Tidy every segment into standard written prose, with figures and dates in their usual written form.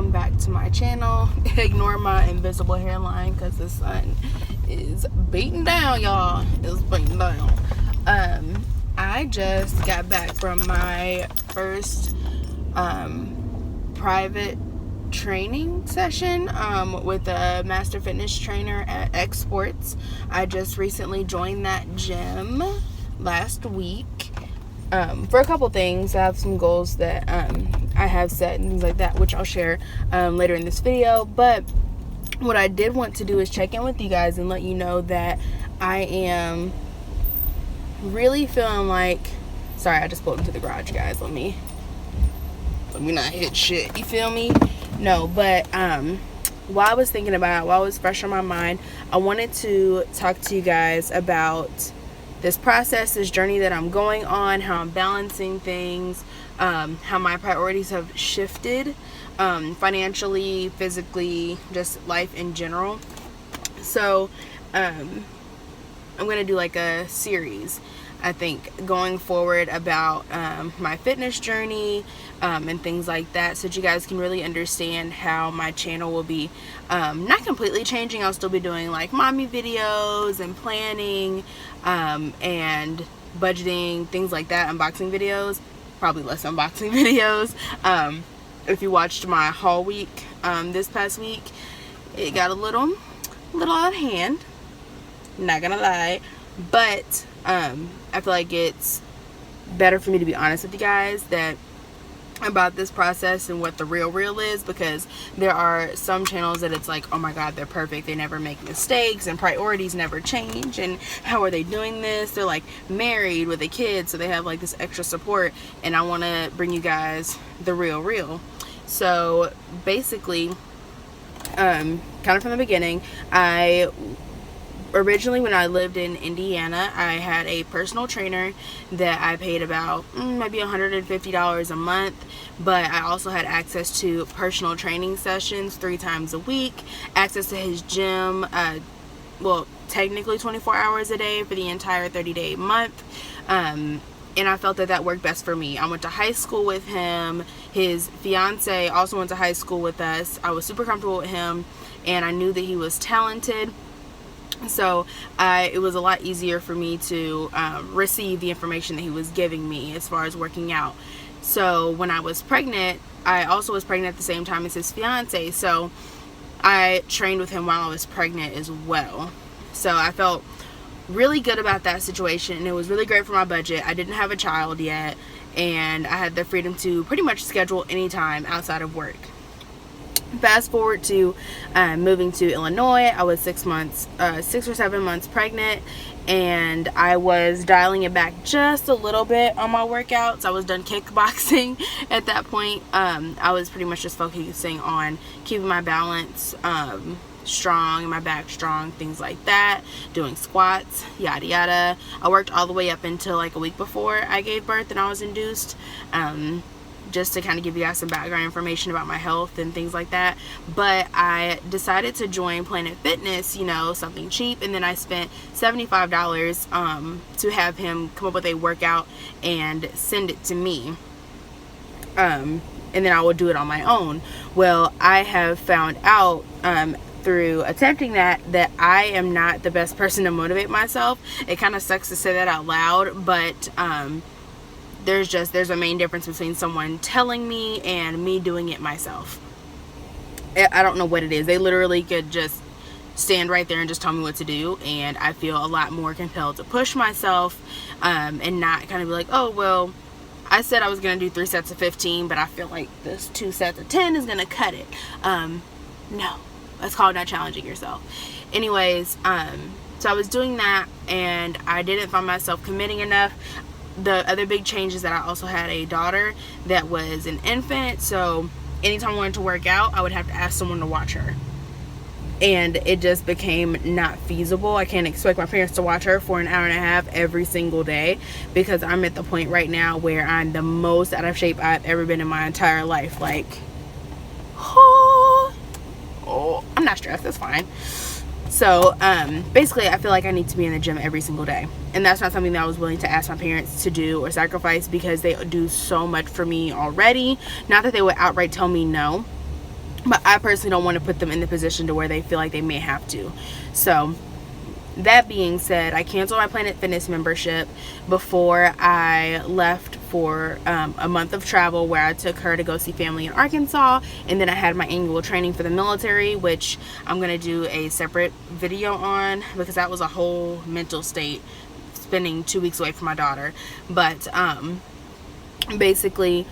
welcome back to my channel. Ignore my invisible hairline because the sun is beating down, y'all. It's beating down. I just got back from my first private training session with a master fitness trainer at X Sports. I just recently joined that gym last week for a couple things. I have some goals that I have set and things like that, which I'll share later in this video. But what I did want to do is check in with you guys and let you know that I am really feeling like, sorry, I just pulled into the garage, guys. Let me not hit shit, you feel me? No, but while I was thinking about it, while it was fresh on my mind, I wanted to talk to you guys about this process, this journey that I'm going on, how I'm balancing things, how my priorities have shifted financially, physically, just life in general. So I'm going to do like a series, I think, going forward about my fitness journey and things like that, so that you guys can really understand how my channel will be not completely changing. I'll still be doing like mommy videos and planning and budgeting, things like that, unboxing videos, probably less unboxing videos. If you watched my haul week this past week, it got a little out of hand, not gonna lie, but I feel like it's better for me to be honest with you guys about this process and what the real is, because there are some channels that it's like, oh my god, they're perfect, they never make mistakes and priorities never change, and how are they doing this? They're like married with a kid, so they have like this extra support, and I want to bring you guys the real. So basically, kind of from the beginning, originally, when I lived in Indiana, I had a personal trainer that I paid about maybe $150 a month, but I also had access to personal training sessions 3 times a week, access to his gym, well, technically 24 hours a day for the entire 30-day month, and I felt that worked best for me. I went to high school with him. His fiance also went to high school with us. I was super comfortable with him, and I knew that he was talented. So it was a lot easier for me to receive the information that he was giving me as far as working out. So when I was pregnant, I also was pregnant at the same time as his fiance. So I trained with him while I was pregnant as well. So I felt really good about that situation, and it was really great for my budget. I didn't have a child yet, and I had the freedom to pretty much schedule anytime outside of work. Fast forward to moving to Illinois. I was 6 or 7 months pregnant, and I was dialing it back just a little bit on my workouts. I was done kickboxing at that point. I was pretty much just focusing on keeping my balance strong and my back strong, things like that, doing squats, yada yada. I worked all the way up until like a week before I gave birth and I was induced, just to kind of give you guys some background information about my health and things like that. But I decided to join Planet Fitness, you know, something cheap, and then I spent $75 to have him come up with a workout and send it to me, and then I will do it on my own. Well, I have found out through attempting that I am not the best person to motivate myself. It kind of sucks to say that out loud, but there's a main difference between someone telling me and me doing it myself. I don't know what it is. They literally could just stand right there and just tell me what to do, and I feel a lot more compelled to push myself and not kind of be like, oh well, I said I was going to do 3 sets of 15, but I feel like this 2 sets of 10 is going to cut it. No, that's called not challenging yourself. Anyways, so I was doing that, and I didn't find myself committing enough. The other big change is that I also had a daughter that was an infant, so anytime I wanted to work out, I would have to ask someone to watch her, and it just became not feasible. I can't expect my parents to watch her for an hour and a half every single day, because I'm at the point right now where I'm the most out of shape I've ever been in my entire life. Like, oh, I'm not stressed, that's fine. So basically, I feel like I need to be in the gym every single day, and that's not something that I was willing to ask my parents to do or sacrifice, because they do so much for me already. Not that they would outright tell me no, but I personally don't want to put them in the position to where they feel like they may have to. So that being said, I canceled my Planet Fitness membership before I left for a month of travel, where I took her to go see family in Arkansas, and then I had my annual training for the military, which I'm going to do a separate video on, because that was a whole mental state, spending 2 weeks away from my daughter. But basically,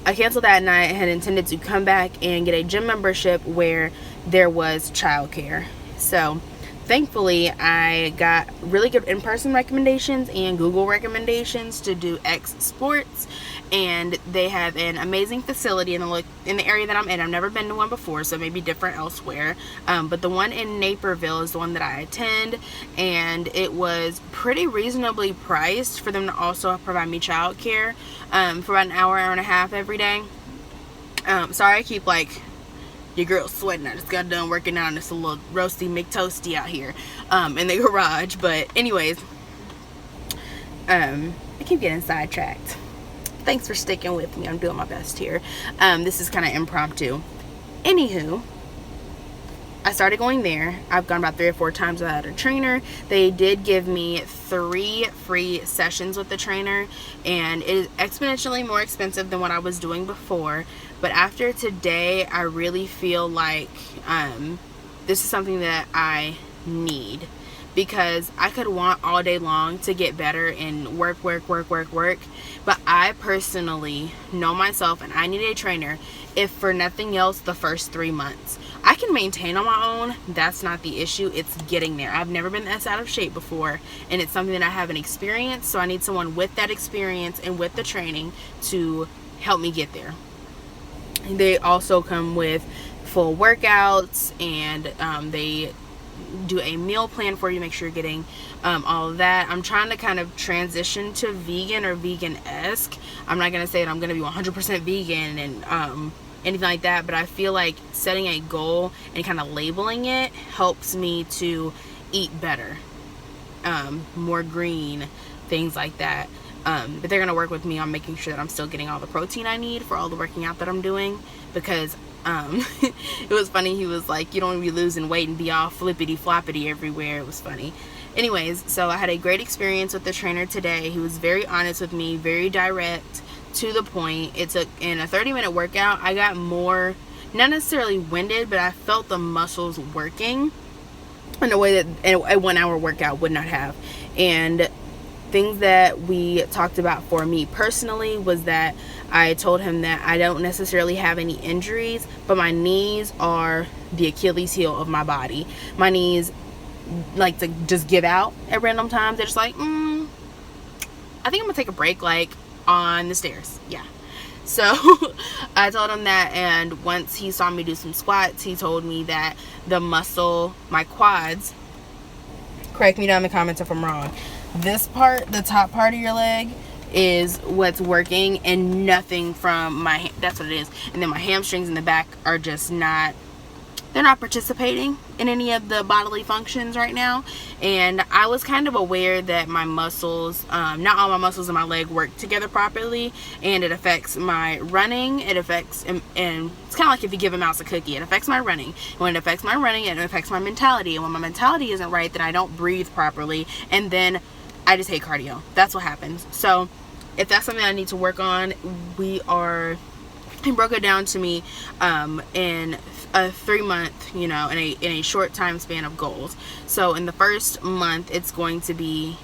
I canceled that, and I had intended to come back and get a gym membership where there was childcare. So thankfully, I got really good in-person recommendations and Google recommendations to do X Sports, and they have an amazing facility in the area that I'm in. I've never been to one before, so it may be different elsewhere. But the one in Naperville is the one that I attend, and it was pretty reasonably priced for them to also provide me childcare for about an hour and a half every day. Sorry, I keep your girl's sweating. I just got done working out, and it's a little roasty McToasty out here in the garage. But anyways, I keep getting sidetracked. Thanks for sticking with me. I'm doing my best here. This is kind of impromptu. Anywho, I started going there. I've gone about 3 or 4 times without a trainer. They did give me 3 free sessions with the trainer, and it is exponentially more expensive than what I was doing before. But after today, I really feel like this is something that I need, because I could want all day long to get better and work. But I personally know myself, and I need a trainer, if for nothing else, the first 3 months. I can maintain on my own. That's not the issue. It's getting there. I've never been this out of shape before, and it's something that I haven't experienced. So I need someone with that experience and with the training to help me get there. They also come with full workouts, and they do a meal plan for you, make sure you're getting all of that. I'm trying to kind of transition to vegan or vegan-esque. I'm not going to say that I'm going to be 100% vegan and anything like that, but I feel like setting a goal and kind of labeling it helps me to eat better, more green, things like that. But they're going to work with me on making sure that I'm still getting all the protein I need for all the working out that I'm doing, because it was funny. He was like, you don't want to be losing weight and be all flippity floppity everywhere. It was funny. Anyways, so I had a great experience with the trainer today. He was very honest with me, very direct, to the point. It took, in a 30-minute workout, I got more, not necessarily winded, but I felt the muscles working in a way that a 1-hour workout would not have. And things that we talked about for me personally was that I told him that I don't necessarily have any injuries, but my knees are the Achilles heel of my body. My knees like to just give out at random times. They're just like, I think I'm gonna take a break, like on the stairs. Yeah. So I told him that, and once he saw me do some squats, he told me that the muscle, my quads, correct me down in the comments if I'm wrong, this part, the top part of your leg, is what's working, and nothing from my, that's what it is. And then my hamstrings in the back are just not, they're not participating in any of the bodily functions right now. And I was kind of aware that my muscles, not all my muscles in my leg work together properly, and it affects my running. It affects, and it's kind of like if you give a mouse a cookie, it affects my running. When it affects my running, it affects my mentality. And when my mentality isn't right, then I don't breathe properly, and then I just hate cardio. That's what happens. So if that's something I need to work on, he broke it down to me in a 3-month, in a short time span of goals. So in the first month, it's going to be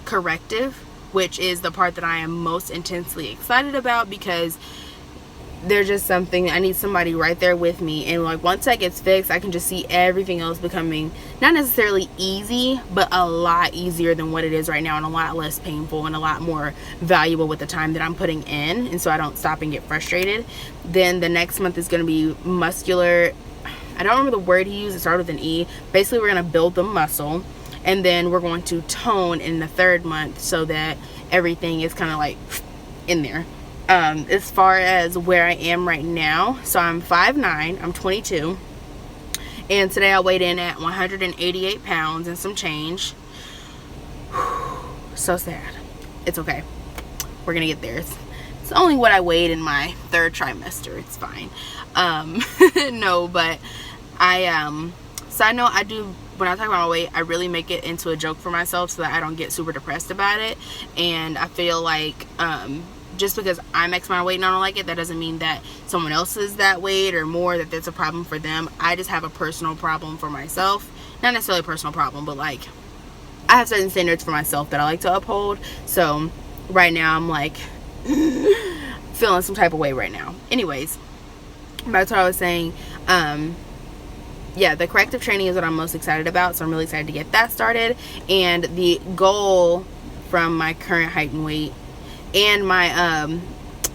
corrective, which is the part that I am most intensely excited about, because there's just something, I need somebody right there with me. And like once that gets fixed, I can just see everything else becoming not necessarily easy, but a lot easier than what it is right now, and a lot less painful, and a lot more valuable with the time that I'm putting in, and so I don't stop and get frustrated. Then the next month is going to be muscular. I don't remember the word he used. It started with an E. Basically, we're going to build the muscle, and then we're going to tone in the 3rd month, so that everything is kind of like in there. As far as where I am right now, so I'm 5'9", I'm 22, and today I weighed in at 188 pounds and some change. So sad. It's okay. We're gonna get there. It's only what I weighed in my 3rd trimester. It's fine. No, but side note, I do, when I talk about my weight, I really make it into a joke for myself so that I don't get super depressed about it. And I feel like just because I'm X amount of weight and I don't like it, that doesn't mean that someone else is that weight or more, that that's a problem for them. I just have a personal problem for myself. Not necessarily a personal problem, but like I have certain standards for myself that I like to uphold. So right now I'm like feeling some type of way right now. Anyways, back to what I was saying. Yeah, the corrective training is what I'm most excited about, so I'm really excited to get that started. And the goal from my current height and weight and my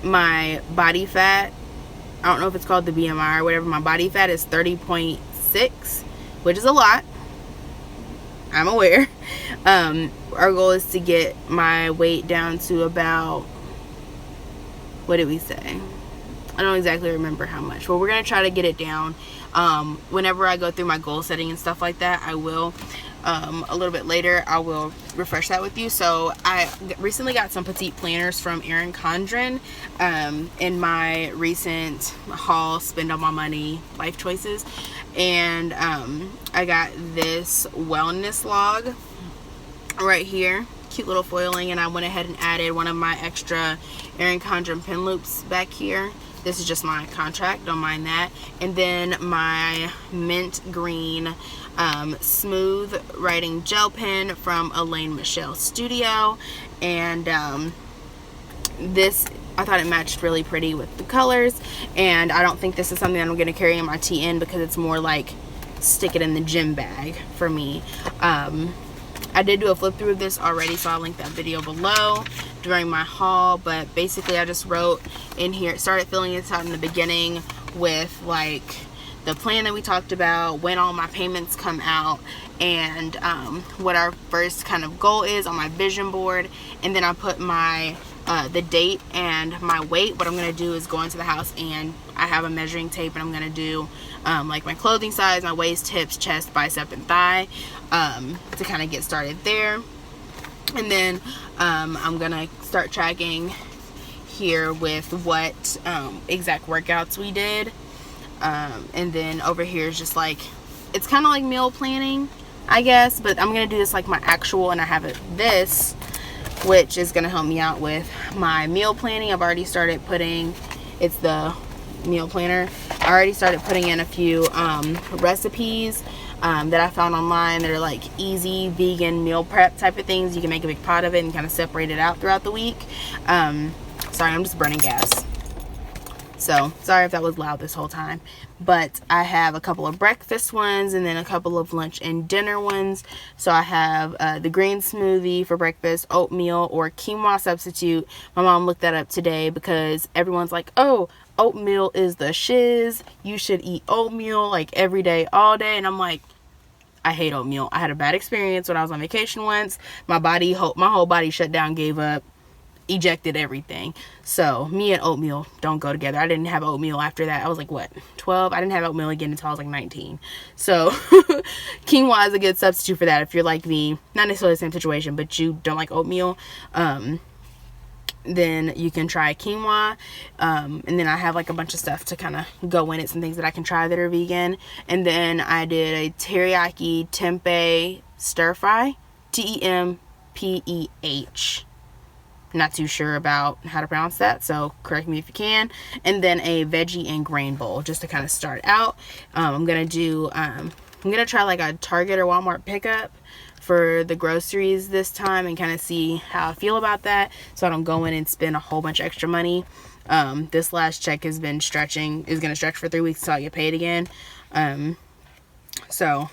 my body fat, I don't know if it's called the BMI or whatever, my body fat is 30.6, which is a lot, I'm aware. Our goal is to get my weight down to about, what did we say? I don't exactly remember how much, but we're going to try to get it down. Whenever I go through my goal setting and stuff like that, I will, a little bit later, I will refresh that with you. So I recently got some Petite Planners from Erin Condren in my recent haul, Spend All My Money Life Choices. And I got this wellness log right here. Cute little foiling, and I went ahead and added one of my extra Erin Condren pin loops back here. This is just my contract, don't mind that. And then my mint green smooth writing gel pen from Elaine Michelle Studio. And this, I thought it matched really pretty with the colors. And I don't think this is something that I'm going to carry in my TN because it's more like stick it in the gym bag for me. I did do a flip through of this already, so I'll link that video below during my haul. But basically I just wrote in here, started filling this out in the beginning with like the plan that we talked about, when all my payments come out, and what our first kind of goal is on my vision board. And then I put my the date and my weight. What I'm going to do is go into the house and I have a measuring tape, and I'm going to do like my clothing size, my waist, hips, chest, bicep, and thigh to kind of get started there. And then I'm going to start tracking here with what exact workouts we did. And then over here is just like, it's kind of like meal planning, I guess, but I'm going to do this like my actual, and I have this, which is going to help me out with my meal planning. I've already started putting, it's the meal planner. I already started putting in a few recipes that I found online that are like easy vegan meal prep type of things. You can make a big pot of it and kind of separate it out throughout the week. Sorry, I'm just burning gas. So sorry if that was loud this whole time, but I have a couple of breakfast ones and then a couple of lunch and dinner ones. So I have the green smoothie for breakfast, oatmeal or quinoa substitute. My mom looked that up today because everyone's like, oh, oatmeal is the shiz, you should eat oatmeal like every day, all day. And I'm like, I hate oatmeal. I had a bad experience when I was on vacation once. My whole body shut down, gave up, ejected everything. So me and oatmeal don't go together. I didn't have oatmeal after that. I was like, what, 12? I didn't have oatmeal again until I was like 19. So quinoa is a good substitute for that if you're like me. Not necessarily the same situation, but you don't like oatmeal. Then you can try quinoa. And then I have like a bunch of stuff to kind of go in it, some things that I can try that are vegan. And then I did a teriyaki tempeh stir fry, TEMPEH. Not too sure about how to pronounce that, so correct me if you can. And then a veggie and grain bowl just to kind of start out. I'm gonna try like a Target or Walmart pickup for the groceries this time and kind of see how I feel about that, so I don't go in and spend a whole bunch of extra money. This last check is gonna stretch for 3 weeks until I get paid again. So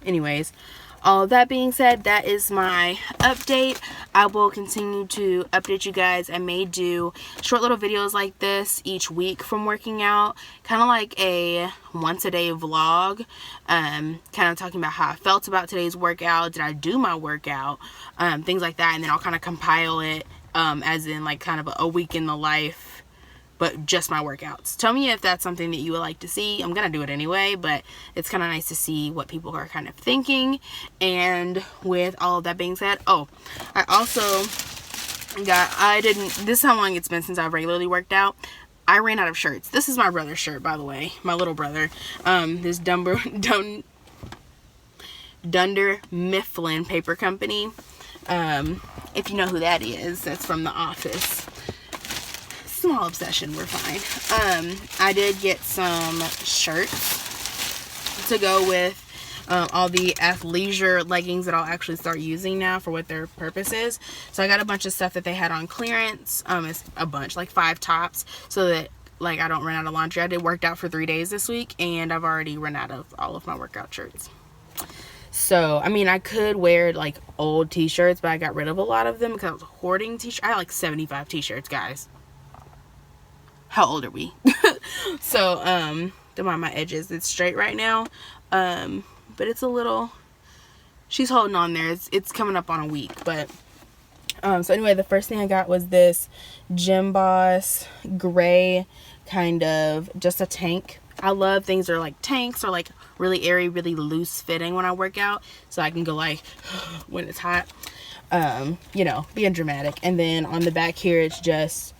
anyways, all of that being said, that is my update. I will continue to update you guys. I may do short little videos like this each week from working out, kind of like a once a day vlog, kind of talking about how I felt about today's workout, did I do my workout, things like that. And then I'll kind of compile it as in like kind of a week in the life, but just my workouts. Tell me if that's something that you would like to see. I'm gonna do it anyway, but it's kind of nice to see what people are kind of thinking. And with all of that being said, oh, I also this is how long it's been since I've regularly worked out. I ran out of shirts. This is my brother's shirt, by the way. My little brother. This Dunder Mifflin Paper Company. If you know who that is, that's from The Office. Small obsession, we're fine. I did get some shirts to go with all the athleisure leggings that I'll actually start using now for what their purpose is. So I got a bunch of stuff that they had on clearance. It's a bunch, like 5 tops, so that like I don't run out of laundry. I did worked out for 3 days this week, and I've already run out of all of my workout shirts. So, I mean, I could wear like old t-shirts, but I got rid of a lot of them because I was hoarding t-shirts. I had like 75 t-shirts, guys. How old are we? So, don't mind my edges. It's straight right now. But it's a little, she's holding on there. It's coming up on a week, but, so anyway, the first thing I got was this Gym Boss gray kind of, just a tank. I love things that are like tanks or like really airy, really loose fitting when I work out, so I can go like when it's hot, you know, being dramatic. And then on the back here, it just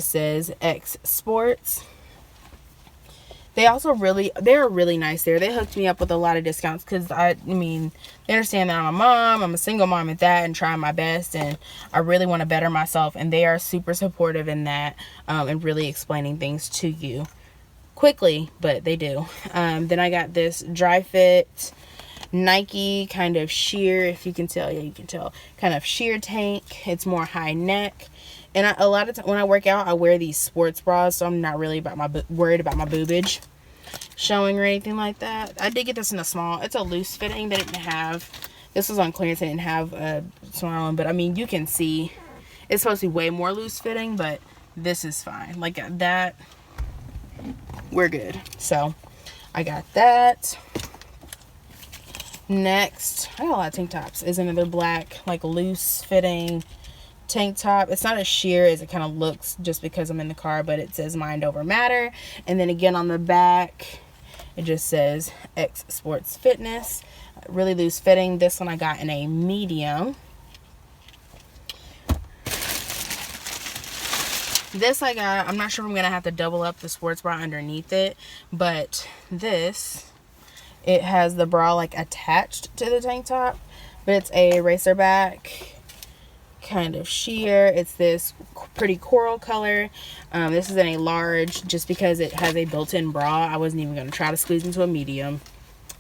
says X Sports. They're really nice there. They hooked me up with a lot of discounts because I mean, they understand that I'm a mom, I'm a single mom at that, and trying my best, and I really want to better myself, and they are super supportive in that, and really explaining things to you quickly, but they do. Then I got this Dry Fit Nike kind of sheer, if you can tell, yeah, you can tell, kind of sheer tank. It's more high neck. And a lot of times when I work out, I wear these sports bras, so I'm not really worried about my boobage showing or anything like that. I did get this in a small. It's a loose fitting. They didn't have, this was on clearance. They didn't have a small one, but I mean, you can see it's supposed to be way more loose fitting, but this is fine. Like that, we're good. So I got that. Next, I got a lot of tank tops. Is another black, like loose fitting tank top. It's not as sheer as it kind of looks just because I'm in the car, but it says mind over matter. And then again on the back, it just says X Sports Fitness. Really loose fitting. This one I got in a medium. This I got, I'm not sure if I'm going to have to double up the sports bra underneath it, but this, it has the bra like attached to the tank top, but it's a racer back kind of sheer. It's this pretty coral color. This is in a large just because it has a built-in bra. I wasn't even going to try to squeeze into a medium.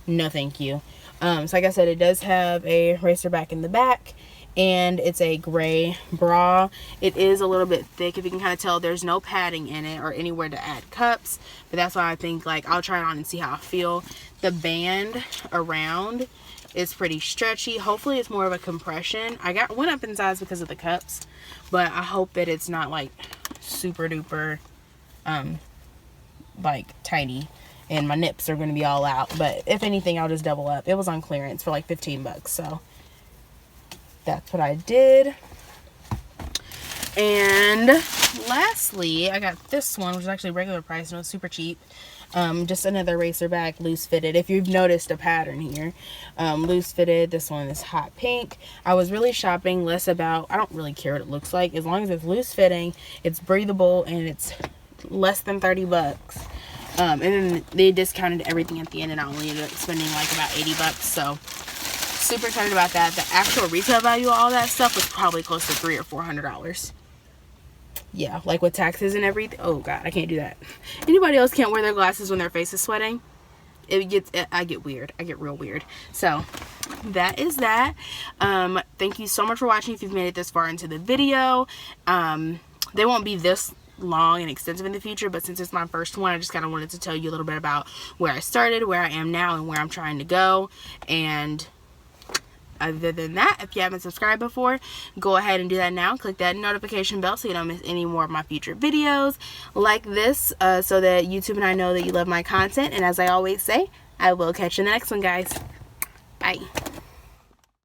No thank you. So like I said, it does have a racer back in the back, and it's a gray bra. It is a little bit thick. If you can kind of tell, there's no padding in it or anywhere to add cups, but that's why I think like I'll try it on and see how I feel. The band around is pretty stretchy. Hopefully it's more of a compression. I went up in size because of the cups, but I hope that it's not like super duper like tiny and my nips are going to be all out. But if anything, I'll just double up. It was on clearance for like 15 bucks, so that's what I did. And lastly, I got this one, which is actually regular price and it was super cheap. Just another racer back, loose fitted. If you've noticed a pattern here, loose fitted. This one is hot pink. I was really shopping less about, I don't really care what it looks like, as long as it's loose fitting, it's breathable, and it's less than 30 bucks. And then they discounted everything at the end, and I only ended up spending like about 80 bucks. So super excited about that. The actual retail value of all that stuff was probably close to $300 or $400. Yeah, like with taxes and everything. Oh god, I can't do that. Anybody else can't wear their glasses when their face is sweating? I get weird. I get real weird. So that is that. Thank you so much for watching. If you've made it this far into the video, they won't be this long and extensive in the future, but since it's my first one, I just kind of wanted to tell you a little bit about where I started, where I am now, and where I'm trying to go. And other than that, if you haven't subscribed before, go ahead and do that now. Click that notification bell so you don't miss any more of my future videos like this, so that YouTube and I know that you love my content. And as I always say, I will catch you in the next one, guys. Bye.